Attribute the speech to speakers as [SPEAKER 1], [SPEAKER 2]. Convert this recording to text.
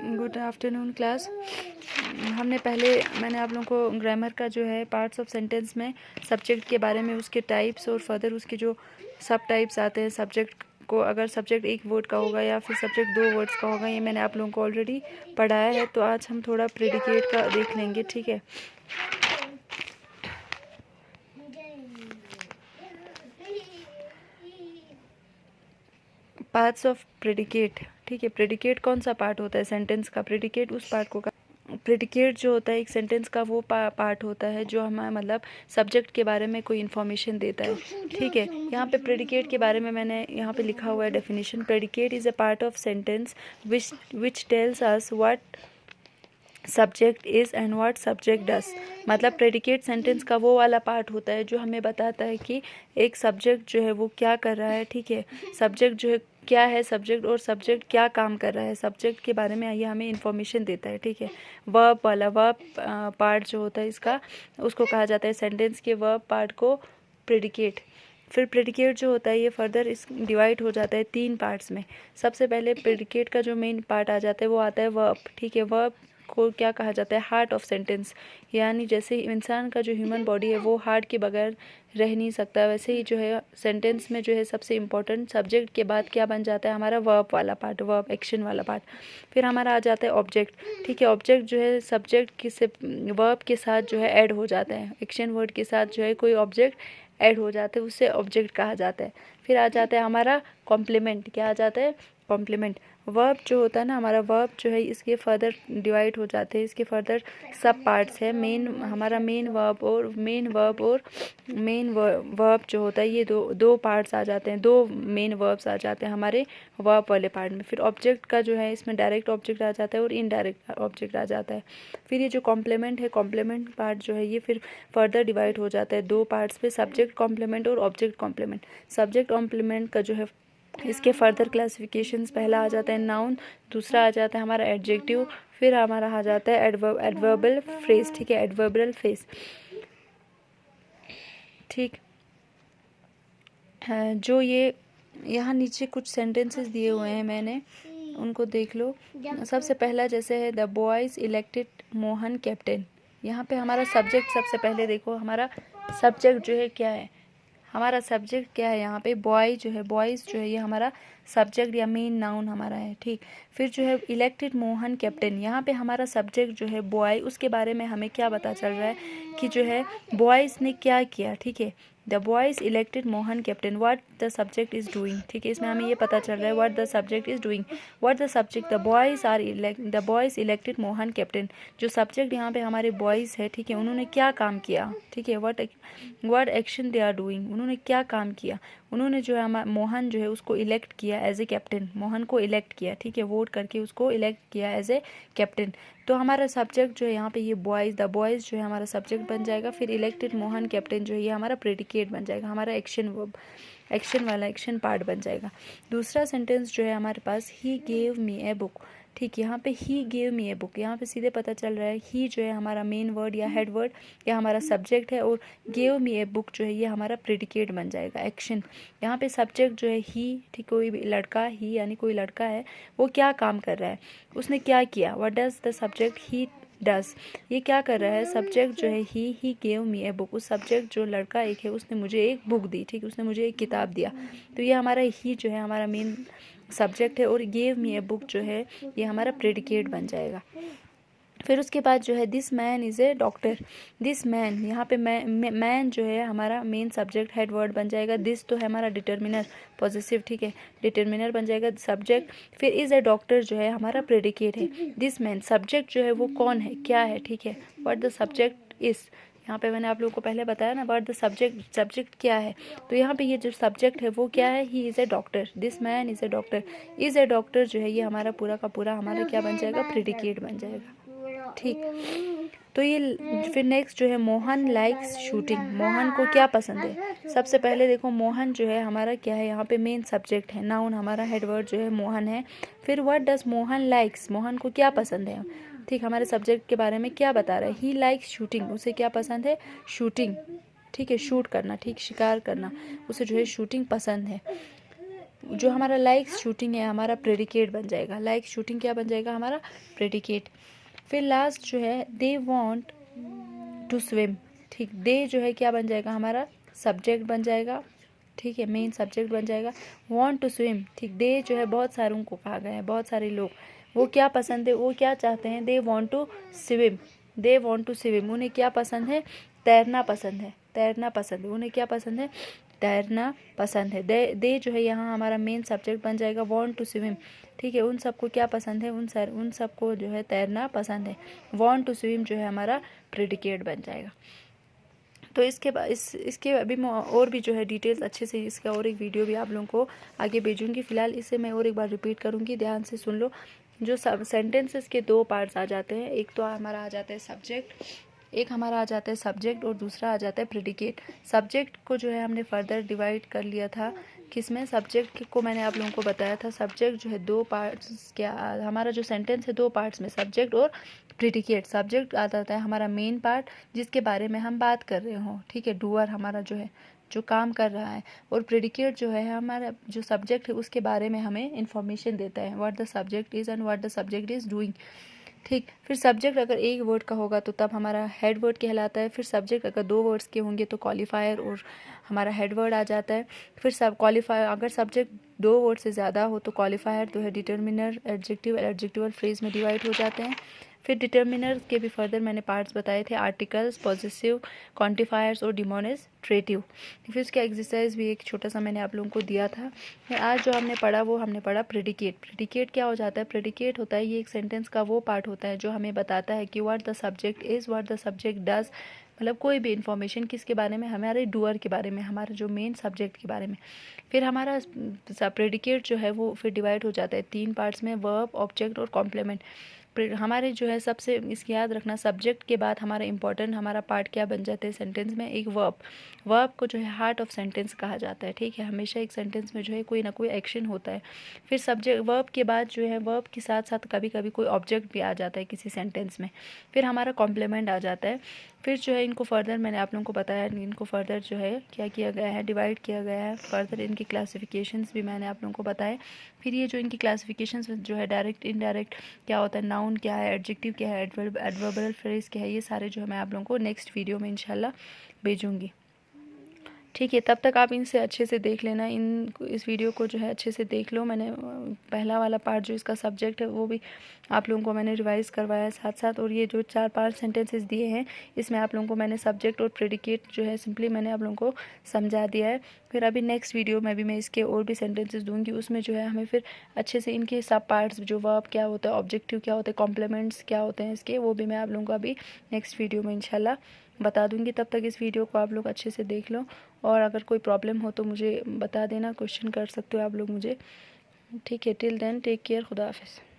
[SPEAKER 1] Good afternoon class. मैंने आप लोगों को ग्रामर का जो है पार्ट्स ऑफ सेंटेंस में सब्जेक्ट के बारे में, उसके टाइप्स और फर्दर उसके जो सब टाइप्स आते हैं सब्जेक्ट को, अगर सब्जेक्ट एक वर्ड का होगा या फिर सब्जेक्ट 2 वर्ड्स का होगा, ये मैंने आप लोगों को ऑलरेडी पढ़ाया है। तो आज हम थोड़ा प्रेडिकेट का देख लेंगे, ठीक है। पार्ट्स ऑफ प्रेडिकेट, ठीक है। प्रेडिकेट कौन सा पार्ट होता है सेंटेंस का? प्रेडिकेट उस पार्ट को प्रेडिकेट जो होता है एक सेंटेंस का वो पार्ट होता है जो हमें मतलब सब्जेक्ट के बारे में कोई इन्फॉर्मेशन देता है, ठीक है। यहाँ पे प्रेडिकेट के बारे में मैंने यहाँ पे लिखा हुआ है definition. Predicate is a part of sentence which tells us what subject is and what subject does. मतलब प्रेडिकेट सेंटेंस का वो वाला पार्ट होता है जो हमें बताता है कि एक सब्जेक्ट जो है वो क्या कर रहा है, ठीक है। सब्जेक्ट जो है क्या है सब्जेक्ट, और सब्जेक्ट क्या काम कर रहा है, सब्जेक्ट के बारे में ये हमें इन्फॉर्मेशन देता है, ठीक है। वर्ब वाला वर्ब पार्ट जो होता है इसका, उसको कहा जाता है सेंटेंस के वर्ब पार्ट को प्रेडिकेट। फिर प्रेडिकेट जो होता है ये फर्दर इस डिवाइड हो जाता है 3 पार्ट्स में। सबसे पहले प्रेडिकेट का जो मेन पार्ट आ जाता है वो आता है वर्ब, ठीक है। वर्ब को क्या कहा जाता है? Heart of sentence. यानी जैसे इंसान का जो ह्यूमन बॉडी है वो हार्ट के बगैर रह नहीं सकता, वैसे ही जो है सेंटेंस में जो है सबसे इम्पोर्टेंट सब्जेक्ट के बाद क्या बन जाता है? हमारा वर्ब वाला पार्ट, वर्ब एक्शन वाला पार्ट। फिर हमारा आ जाता है ऑब्जेक्ट, ठीक है। ऑब्जेक्ट जो है सब्जेक्ट के से वर्ब के साथ जो है ऐड हो जाता है, एक्शन वर्ड के साथ जो है कोई ऑब्जेक्ट ऐड हो जाता है, उससे ऑब्जेक्ट कहा जाता है। फिर आ जाता है हमारा कॉम्प्लीमेंट। क्या आ जाता है? कॉम्प्लीमेंट। वर्ब जो होता है ना हमारा, वर्ब जो है इसके फर्दर डिवाइड हो जाते हैं, इसके फर्दर सब पार्ट्स है। हमारा मेन वर्ब और मेन वर्ब जो होता है ये दो पार्ट्स आ जाते हैं, 2 मेन वर्ब्स आ जाते हैं हमारे वर्ब वाले पार्ट में। फिर ऑब्जेक्ट का जो है इसमें डायरेक्ट ऑब्जेक्ट आ जाता है और इनडायरेक्ट ऑब्जेक्ट आ जाता है। फिर ये जो कॉम्प्लीमेंट है, कॉम्प्लीमेंट पार्ट जो है ये फिर फर्दर डिवाइड हो जाता है 2 पार्ट्स पे, सब्जेक्ट कॉम्प्लीमेंट और ऑब्जेक्ट कॉम्प्लीमेंट। सब्जेक्ट कॉम्प्लीमेंट का जो है इसके फर्दर क्लासिफिकेशंस, पहला आ जाता है नाउन, दूसरा आ जाता है हमारा एडजेक्टिव, फिर हमारा आ जाता है एडवर्बल फ्रेज, ठीक है। एडवर्बल फ्रेज, ठीक। जो ये यहाँ नीचे कुछ सेंटेंसेस दिए हुए हैं मैंने उनको देख लो। सबसे पहला जैसे है the boys elected Mohan captain. यहाँ पे हमारा सब्जेक्ट, सबसे पहले देखो हमारा सब्जेक्ट जो है क्या है, हमारा सब्जेक्ट क्या है? यहाँ पे बॉय जो है, बॉयज़ जो है ये हमारा सब्जेक्ट या मेन नाउन हमारा है, ठीक। फिर जो है इलेक्टेड मोहन कैप्टन, यहाँ पे हमारा सब्जेक्ट जो है बॉय, उसके बारे में हमें क्या पता चल रहा है कि जो है बॉयज़ ने क्या किया, ठीक है। The boys elected Mohan captain, what the subject is doing, ठीक है। इसमें हमें ये पता चल रहा है what the subject is doing, what the subject, the boys elected Mohan captain. जो सब्जेक्ट यहाँ पे हमारे बॉयज़ है, ठीक है, उन्होंने क्या काम किया, ठीक है। What action they are doing, उन्होंने क्या काम किया। उन्होंने जो है मोहन जो है उसको इलेक्ट किया एज ए कैप्टन, मोहन को इलेक्ट किया, ठीक है, वोट करके उसको इलेक्ट किया एज ए कैप्टन। तो हमारा सब्जेक्ट जो है यहाँ पे ये बॉयज़, द बॉयज़ जो है हमारा सब्जेक्ट बन जाएगा। फिर इलेक्टेड मोहन कैप्टन जो है ये हमारा प्रेडिकेट बन जाएगा, हमारा एक्शन वर्ब, एक्शन वाला एक्शन पार्ट बन जाएगा। दूसरा सेंटेंस जो है हमारे पास, he gave me a book, ठीक। यहाँ पे he gave me a book, यहाँ पे सीधे पता चल रहा है ही जो है हमारा मेन वर्ड या हेड वर्ड या हमारा सब्जेक्ट है, और गेव मी ए बुक जो है ये हमारा प्रेडिकेट बन जाएगा, एक्शन। यहाँ पे सब्जेक्ट जो है ही, ठीक, कोई भी लड़का, ही यानी कोई लड़का है, वो क्या काम कर रहा है, उसने क्या किया। व्हाट डज द सब्जेक्ट ही डस, ये क्या कर रहा है सब्जेक्ट जो है he gave me a book, उस सब्जेक्ट जो लड़का एक है उसने मुझे एक बुक दी, ठीक, उसने मुझे एक किताब दिया। तो ये हमारा ही जो है हमारा मेन सब्जेक्ट है, और गेव मी ए बुक जो है ये हमारा प्रेडिकेट बन जाएगा। फिर उसके बाद जो है this man is a doctor, this man, यहाँ पे मैन जो है हमारा मेन सब्जेक्ट, हेड वर्ड बन जाएगा। दिस तो है हमारा डिटर्मिनर पॉजिटिव, ठीक है, डिटर्मिनर बन जाएगा सब्जेक्ट। फिर इज़ ए डॉक्टर जो है हमारा प्रेडिकेट है। दिस मैन, सब्जेक्ट जो है वो कौन है, क्या है, ठीक है। व्हाट द सब्जेक्ट इज़, यहाँ पे मैंने आप लोगों को पहले बताया ना व्हाट द सब्जेक्ट, सब्जेक्ट क्या है। तो यहाँ पे ये जो सब्जेक्ट है वो क्या है, he is a doctor, this man is a doctor. Is a doctor जो है ये हमारा पूरा का पूरा हमारा क्या बन जाएगा, प्रेडिकेट बन जाएगा, ठीक। तो ये फिर नेक्स्ट जो है मोहन लाइक्स शूटिंग, मोहन को क्या पसंद है। सबसे पहले देखो मोहन जो है हमारा क्या है, यहाँ पे मेन सब्जेक्ट है, नाउन हमारा हेड वर्ड जो है मोहन है। फिर what does Mohan likes, Mohan को क्या पसंद है, ठीक, हमारे सब्जेक्ट के बारे में क्या बता रहा है। ही लाइक्स शूटिंग, उसे क्या पसंद है, शूटिंग, ठीक है, शूट करना, ठीक, शिकार करना, उसे जो है शूटिंग पसंद है। जो हमारा लाइक शूटिंग है हमारा प्रेडिकेट बन जाएगा। लाइक शूटिंग क्या बन जाएगा? हमारा प्रेडिकेट। फिर लास्ट जो है दे वांट टू स्विम, ठीक, दे जो है क्या बन जाएगा? हमारा सब्जेक्ट बन जाएगा, ठीक है, मेन सब्जेक्ट बन जाएगा। वांट टू स्विम, ठीक, दे जो है बहुत सारों को कहा गया है, बहुत सारे लोग, वो क्या पसंद है, वो क्या चाहते हैं? They want to swim, they want to swim, उन्हें क्या पसंद है? तैरना पसंद है, तैरना पसंद है, उन्हें क्या पसंद है? तैरना पसंद है। दे जो है यहाँ हमारा मेन सब्जेक्ट बन जाएगा। वांट टू स्विम, ठीक है, उन सबको क्या पसंद है? उन सबको जो है तैरना पसंद है। वांट टू स्विम जो है हमारा प्रेडिकेट बन जाएगा। तो इसके बाद इसके अभी मैं और भी जो है डिटेल्स अच्छे से इसका और एक वीडियो भी आप लोगों को आगे भेजूंगी। फिलहाल इसे मैं और एक बार रिपीट करूंगी, ध्यान से सुन लो। जो सब सेंटेंसेस के दो पार्ट्स आ जाते हैं, एक तो हमारा आ जाता है सब्जेक्ट, एक हमारा आ जाता है सब्जेक्ट और दूसरा आ जाता है प्रेडिकेट। सब्जेक्ट को जो है हमने फर्दर डिवाइड कर लिया था किसमें? सब्जेक्ट को मैंने आप लोगों को बताया था सब्जेक्ट जो है दो पार्ट्स, क्या हमारा जो सेंटेंस है दो पार्ट्स में, सब्जेक्ट और प्रेडिकेट। सब्जेक्ट आ जाता है हमारा मेन पार्ट जिसके बारे में हम बात कर रहे हो, ठीक है, डूअर हमारा जो है जो काम कर रहा है, और प्रेडिकेट जो है हमारा जो सब्जेक्ट है उसके बारे में हमें इंफॉर्मेशन देता है, what the subject is and what the subject is doing, ठीक। फिर सब्जेक्ट अगर एक वर्ड का होगा तो तब हमारा हेड वर्ड कहलाता है। फिर सब्जेक्ट अगर दो वर्ड्स के होंगे तो क्वालिफायर और हमारा हेड वर्ड आ जाता है। फिर सब क्वालिफायर अगर सब्जेक्ट दो वर्ड से ज़्यादा हो तो क्वालिफायर जो है डिटर्मिनर, एडजेक्टिव, एडजेक्टिवल फ्रेज में डिवाइड हो जाते हैं। फिर डिटर्मिनर के भी फर्दर मैंने पार्ट्स बताए थे, आर्टिकल्स, पॉजेसिव, क्वांटिफायर्स और डिमोनिस्ट्रेटिव। फिर उसका एक्सरसाइज भी एक छोटा सा मैंने आप लोगों को दिया था। आज जो हमने पढ़ा वो हमने पढ़ा प्रेडिकेट। प्रेडिकेट क्या हो जाता है? प्रेडिकेट होता है ये एक सेंटेंस का वो पार्ट होता है जो हमें बताता है कि what the subject is, what the subject does, मतलब कोई भी इंफॉर्मेशन किसके बारे में? हमारे डूअर के बारे में, हमारे जो मेन सब्जेक्ट के बारे में। फिर हमारा प्रेडिकेट जो है वो फिर डिवाइड हो जाता है तीन पार्ट्स में, वर्ब, ऑब्जेक्ट और कॉम्प्लीमेंट। हमारे जो है सबसे इसकी याद रखना, सब्जेक्ट के बाद हमारा इंपॉर्टेंट हमारा पार्ट क्या बन जाता है सेंटेंस में? एक वर्ब। वर्ब को जो है हार्ट ऑफ सेंटेंस कहा जाता है, ठीक है, हमेशा एक सेंटेंस में जो है कोई ना कोई एक्शन होता है। फिर सब्जेक्ट वर्ब के बाद जो है वर्ब के साथ साथ कभी कभी कोई ऑब्जेक्ट भी आ जाता है किसी सेंटेंस में। फिर हमारा कॉम्प्लीमेंट आ जाता है। फिर जो है इनको फर्दर मैंने आप लोगों को बताया, इनको फर्दर जो है क्या किया गया है? डिवाइड किया गया है। फर्दर इनकी क्लासिफिकेशंस भी मैंने आप लोगों को बताए। फिर ये जो इनकी क्लासिफिकेशंस जो है डायरेक्ट, इनडायरेक्ट क्या होता है, नाउन क्या है, एडजेक्टिव क्या है, एडवर्बल फ्रेज क्या है, ये सारे जो है मैं आप लोगों को नेक्स्ट वीडियो में इंशाल्लाह भेजूंगी, ठीक है। तब तक आप इनसे अच्छे से देख लेना, इस वीडियो को जो है अच्छे से देख लो। मैंने पहला वाला पार्ट जो इसका सब्जेक्ट है वो भी आप लोगों को मैंने रिवाइज करवाया है साथ साथ, और ये जो 4-5 सेंटेंसेस दिए हैं इसमें आप लोगों को मैंने सब्जेक्ट और प्रेडिकेट जो है सिंपली मैंने आप लोगों को समझा दिया है। फिर अभी नेक्स्ट वीडियो में भी मैं इसके और भी सेंटेंसेस दूंगी, उसमें जो है हमें फिर अच्छे से इनके सब पार्ट्स, जो वर्ब क्या होता है, ऑब्जेक्टिव क्या होता है, कॉम्प्लीमेंट्स क्या होते हैं इसके, वो भी मैं आप लोगों को अभी नेक्स्ट वीडियो में इंशाल्लाह बता दूंगी। तब तक इस वीडियो को आप लोग अच्छे से देख लो, और अगर कोई प्रॉब्लम हो तो मुझे बता देना, क्वेश्चन कर सकते हो आप लोग मुझे, ठीक है। टिल देन टेक केयर, खुदा हाफिज़।